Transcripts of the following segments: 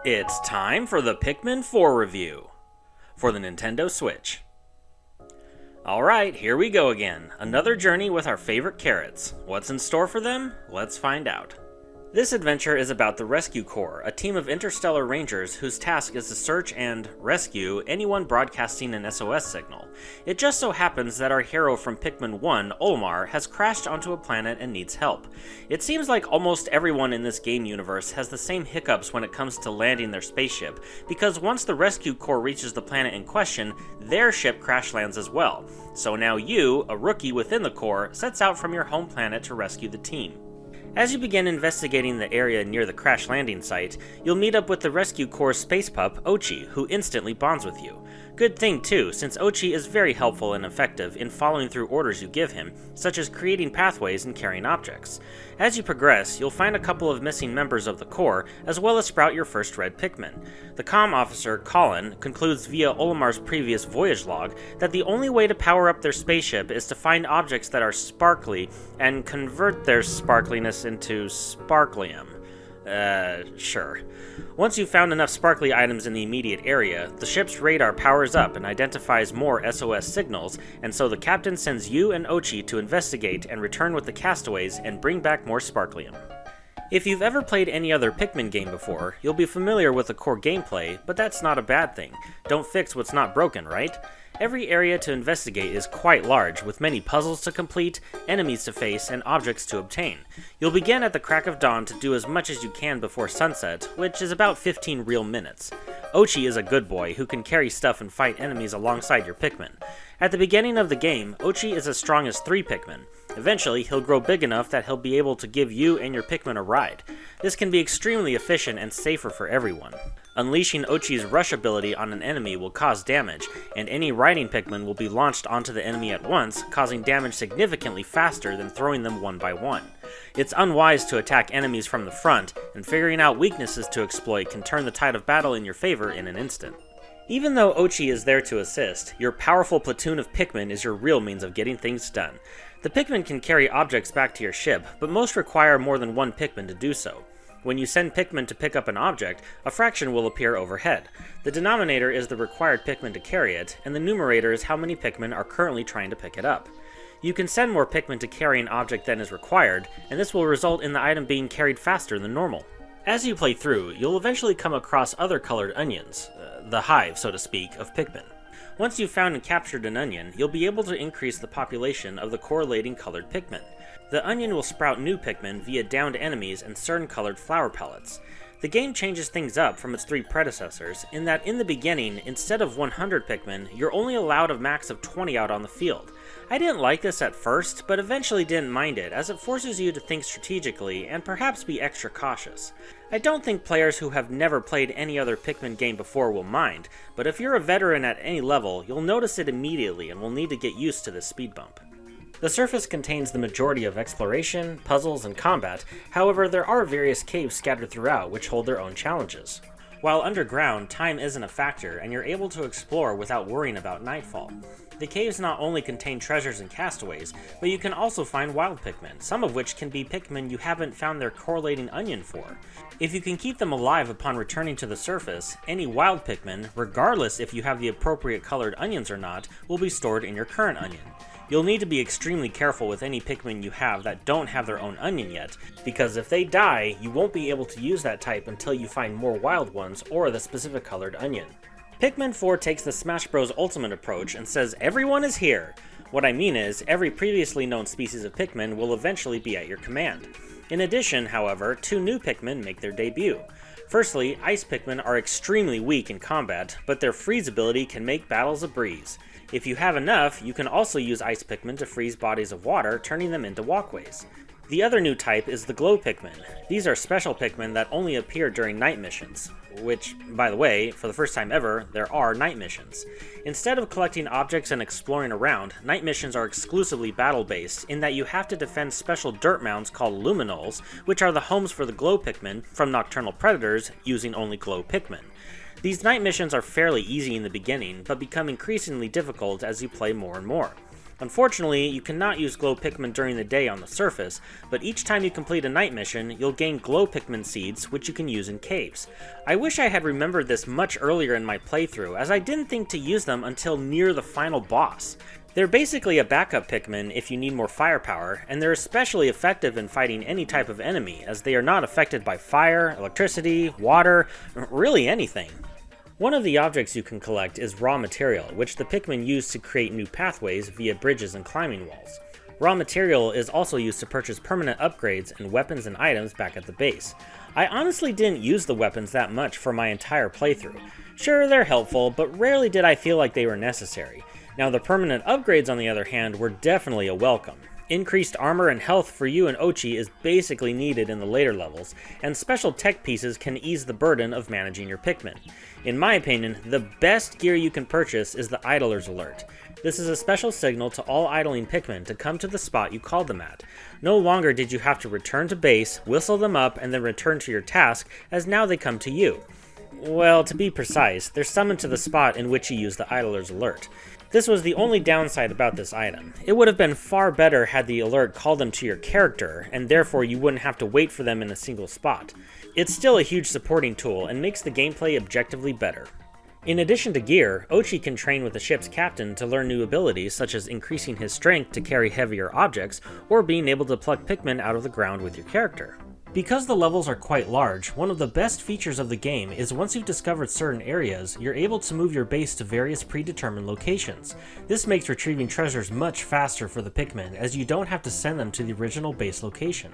It's time for the Pikmin 4 review for the Nintendo Switch. Alright, here we go again. Another journey with our favorite carrots. What's in store for them? Let's find out. This adventure is about the Rescue Corps, a team of interstellar rangers whose task is to search and rescue anyone broadcasting an SOS signal. It just so happens that our hero from Pikmin 1, Olimar, has crashed onto a planet and needs help. It seems like almost everyone in this game universe has the same hiccups when it comes to landing their spaceship, because once the Rescue Corps reaches the planet in question, their ship crash lands as well. So now you, a rookie within the Corps, sets out from your home planet to rescue the team. As you begin investigating the area near the crash landing site, you'll meet up with the Rescue Corps space pup, Ochi, who instantly bonds with you. Good thing too, since Ochi is very helpful and effective in following through orders you give him, such as creating pathways and carrying objects. As you progress, you'll find a couple of missing members of the Corps, as well as sprout your first red Pikmin. The comm officer, Colin, concludes via Olimar's previous voyage log that the only way to power up their spaceship is to find objects that are sparkly and convert their sparkliness into sparklium. Sure. Once you've found enough sparkly items in the immediate area, the ship's radar powers up and identifies more SOS signals, and so the captain sends you and Ochi to investigate and return with the castaways and bring back more sparklium. If you've ever played any other Pikmin game before, you'll be familiar with the core gameplay, but that's not a bad thing. Don't fix what's not broken, right? Every area to investigate is quite large, with many puzzles to complete, enemies to face, and objects to obtain. You'll begin at the crack of dawn to do as much as you can before sunset, which is about 15 real minutes. Ochi is a good boy who can carry stuff and fight enemies alongside your Pikmin. At the beginning of the game, Ochi is as strong as 3 Pikmin. Eventually, he'll grow big enough that he'll be able to give you and your Pikmin a ride. This can be extremely efficient and safer for everyone. Unleashing Ochi's rush ability on an enemy will cause damage, and any riding Pikmin will be launched onto the enemy at once, causing damage significantly faster than throwing them one by one. It's unwise to attack enemies from the front, and figuring out weaknesses to exploit can turn the tide of battle in your favor in an instant. Even though Ochi is there to assist, your powerful platoon of Pikmin is your real means of getting things done. The Pikmin can carry objects back to your ship, but most require more than one Pikmin to do so. When you send Pikmin to pick up an object, a fraction will appear overhead. The denominator is the required Pikmin to carry it, and the numerator is how many Pikmin are currently trying to pick it up. You can send more Pikmin to carry an object than is required, and this will result in the item being carried faster than normal. As you play through, you'll eventually come across other colored onions, the hive, so to speak, of Pikmin. Once you've found and captured an onion, you'll be able to increase the population of the correlating colored Pikmin. The onion will sprout new Pikmin via downed enemies and certain colored flower pellets. The game changes things up from its 3 predecessors, in that in the beginning, instead of 100 Pikmin, you're only allowed a max of 20 out on the field. I didn't like this at first, but eventually didn't mind it, as it forces you to think strategically and perhaps be extra cautious. I don't think players who have never played any other Pikmin game before will mind, but if you're a veteran at any level, you'll notice it immediately and will need to get used to this speed bump. The surface contains the majority of exploration, puzzles, and combat, however there are various caves scattered throughout which hold their own challenges. While underground, time isn't a factor, and you're able to explore without worrying about nightfall. The caves not only contain treasures and castaways, but you can also find wild Pikmin, some of which can be Pikmin you haven't found their correlating onion for. If you can keep them alive upon returning to the surface, any wild Pikmin, regardless if you have the appropriate colored onions or not, will be stored in your current onion. You'll need to be extremely careful with any Pikmin you have that don't have their own onion yet, because if they die, you won't be able to use that type until you find more wild ones or the specific colored onion. Pikmin 4 takes the Smash Bros. Ultimate approach and says everyone is here. What I mean is, every previously known species of Pikmin will eventually be at your command. In addition, however, 2 new Pikmin make their debut. Firstly, Ice Pikmin are extremely weak in combat, but their freeze ability can make battles a breeze. If you have enough, you can also use Ice Pikmin to freeze bodies of water, turning them into walkways. The other new type is the Glow Pikmin. These are special Pikmin that only appear during night missions, which, by the way, for the first time ever, there are night missions. Instead of collecting objects and exploring around, night missions are exclusively battle-based in that you have to defend special dirt mounds called luminoles, which are the homes for the Glow Pikmin from nocturnal predators using only Glow Pikmin. These night missions are fairly easy in the beginning, but become increasingly difficult as you play more and more. Unfortunately, you cannot use glow Pikmin during the day on the surface, but each time you complete a night mission, you'll gain glow Pikmin seeds, which you can use in caves. I wish I had remembered this much earlier in my playthrough, as I didn't think to use them until near the final boss. They're basically a backup Pikmin if you need more firepower, and they're especially effective in fighting any type of enemy, as they are not affected by fire, electricity, water, really anything. One of the objects you can collect is raw material, which the Pikmin use to create new pathways via bridges and climbing walls. Raw material is also used to purchase permanent upgrades and weapons and items back at the base. I honestly didn't use the weapons that much for my entire playthrough. Sure, they're helpful, but rarely did I feel like they were necessary. Now, the permanent upgrades, on the other hand, were definitely a welcome. Increased armor and health for you and Ochi is basically needed in the later levels, and special tech pieces can ease the burden of managing your Pikmin. In my opinion, the best gear you can purchase is the Idler's Alert. This is a special signal to all idling Pikmin to come to the spot you called them at. No longer did you have to return to base, whistle them up, and then return to your task, as now they come to you. Well, to be precise, they're summoned to the spot in which you use the Idler's Alert. This was the only downside about this item. It would have been far better had the alert called them to your character, and therefore you wouldn't have to wait for them in a single spot. It's still a huge supporting tool and makes the gameplay objectively better. In addition to gear, Ochi can train with the ship's captain to learn new abilities such as increasing his strength to carry heavier objects, or being able to pluck Pikmin out of the ground with your character. Because the levels are quite large, one of the best features of the game is once you've discovered certain areas, you're able to move your base to various predetermined locations. This makes retrieving treasures much faster for the Pikmin, as you don't have to send them to the original base location.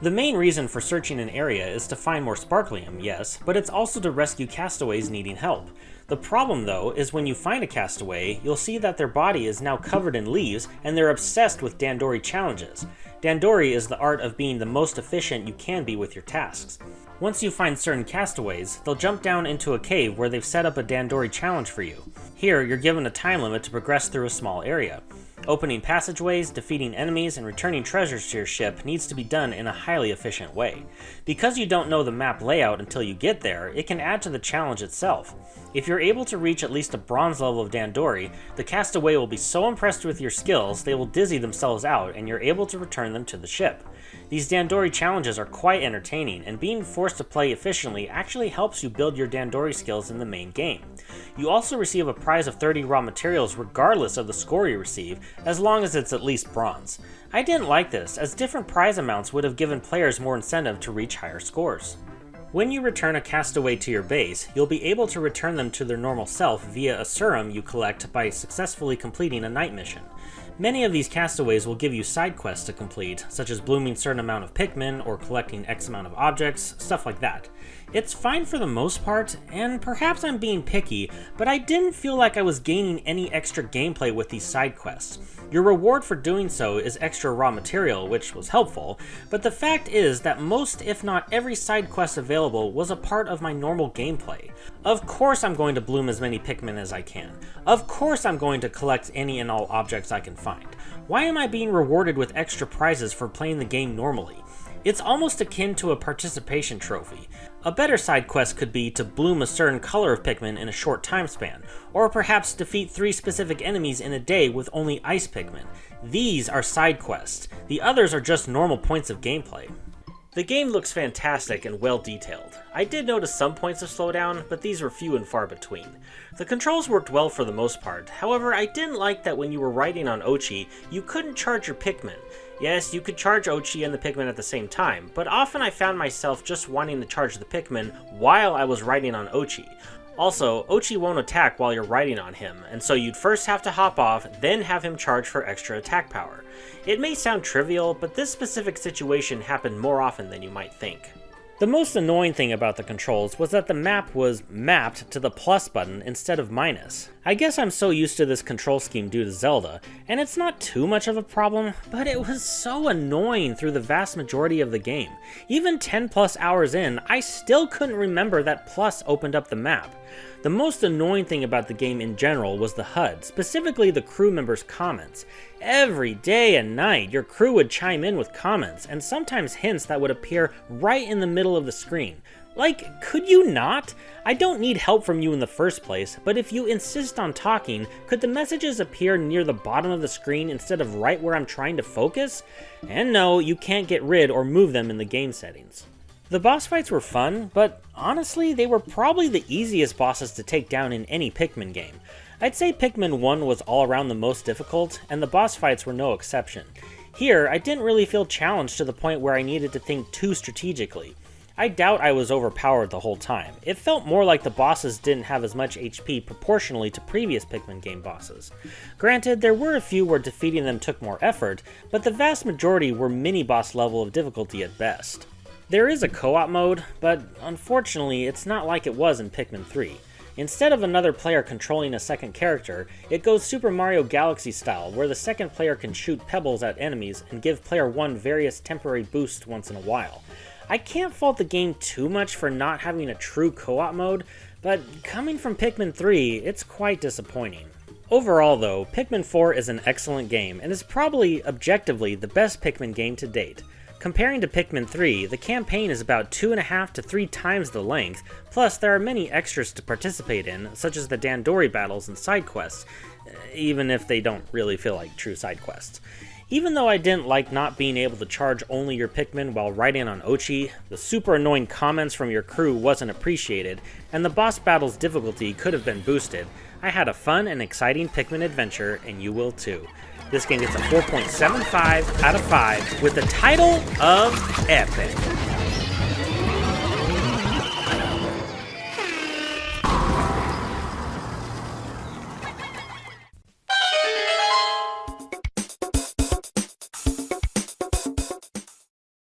The main reason for searching an area is to find more sparklium, yes, but it's also to rescue castaways needing help. The problem, though, is when you find a castaway, you'll see that their body is now covered in leaves, and they're obsessed with Dandori challenges. Dandori is the art of being the most efficient you can be with your tasks. Once you find certain castaways, they'll jump down into a cave where they've set up a Dandori challenge for you. Here, you're given a time limit to progress through a small area. Opening passageways, defeating enemies, and returning treasures to your ship needs to be done in a highly efficient way. Because you don't know the map layout until you get there, it can add to the challenge itself. If you're able to reach at least a bronze level of Dandori, the castaway will be so impressed with your skills they will dizzy themselves out and you're able to return them to the ship. These Dandori challenges are quite entertaining, and being forced to play efficiently actually helps you build your Dandori skills in the main game. You also receive a prize of 30 raw materials regardless of the score you receive, as long as it's at least bronze. I didn't like this, as different prize amounts would have given players more incentive to reach higher scores. When you return a castaway to your base, you'll be able to return them to their normal self via a serum you collect by successfully completing a night mission. Many of these castaways will give you side quests to complete, such as blooming certain amount of Pikmin or collecting X amount of objects, stuff like that. It's fine for the most part, and perhaps I'm being picky, but I didn't feel like I was gaining any extra gameplay with these side quests. Your reward for doing so is extra raw material, which was helpful, but the fact is that most, if not every side quest available was a part of my normal gameplay. Of course I'm going to bloom as many Pikmin as I can. Of course I'm going to collect any and all objects I can find. Why am I being rewarded with extra prizes for playing the game normally? It's almost akin to a participation trophy. A better side quest could be to bloom a certain color of Pikmin in a short time span, or perhaps defeat 3 specific enemies in a day with only ice Pikmin. These are side quests. The others are just normal points of gameplay. The game looks fantastic and well detailed. I did notice some points of slowdown, but these were few and far between. The controls worked well for the most part, however I didn't like that when you were riding on Ochi, you couldn't charge your Pikmin. Yes, you could charge Ochi and the Pikmin at the same time, but often I found myself just wanting to charge the Pikmin while I was riding on Ochi. Also, Ochi won't attack while you're riding on him, and so you'd first have to hop off, then have him charge for extra attack power. It may sound trivial, but this specific situation happened more often than you might think. The most annoying thing about the controls was that the map was mapped to the plus button instead of minus. I guess I'm so used to this control scheme due to Zelda, and it's not too much of a problem, but it was so annoying through the vast majority of the game. Even 10 plus hours in, I still couldn't remember that plus opened up the map. The most annoying thing about the game in general was the HUD, specifically the crew members' comments. Every day and night, your crew would chime in with comments, and sometimes hints that would appear right in the middle of the screen. Like, could you not? I don't need help from you in the first place, but if you insist on talking, could the messages appear near the bottom of the screen instead of right where I'm trying to focus? And no, you can't get rid or move them in the game settings. The boss fights were fun, but honestly, they were probably the easiest bosses to take down in any Pikmin game. I'd say Pikmin 1 was all around the most difficult, and the boss fights were no exception. Here, I didn't really feel challenged to the point where I needed to think too strategically. I doubt I was overpowered the whole time. It felt more like the bosses didn't have as much HP proportionally to previous Pikmin game bosses. Granted, there were a few where defeating them took more effort, but the vast majority were mini-boss level of difficulty at best. There is a co-op mode, but unfortunately it's not like it was in Pikmin 3. Instead of another player controlling a second character, it goes Super Mario Galaxy style, where the second player can shoot pebbles at enemies and give player 1 various temporary boosts once in a while. I can't fault the game too much for not having a true co-op mode, but coming from Pikmin 3, it's quite disappointing. Overall though, Pikmin 4 is an excellent game, and is probably, objectively, the best Pikmin game to date. Comparing to Pikmin 3, the campaign is about 2.5 to 3 times the length, plus there are many extras to participate in, such as the Dandori battles and side quests, even if they don't really feel like true side quests. Even though I didn't like not being able to charge only your Pikmin while riding on Ochi, the super annoying comments from your crew wasn't appreciated, and the boss battle's difficulty could have been boosted, I had a fun and exciting Pikmin adventure, and you will too. This game gets a 4.75 out of 5 with the title of Epic.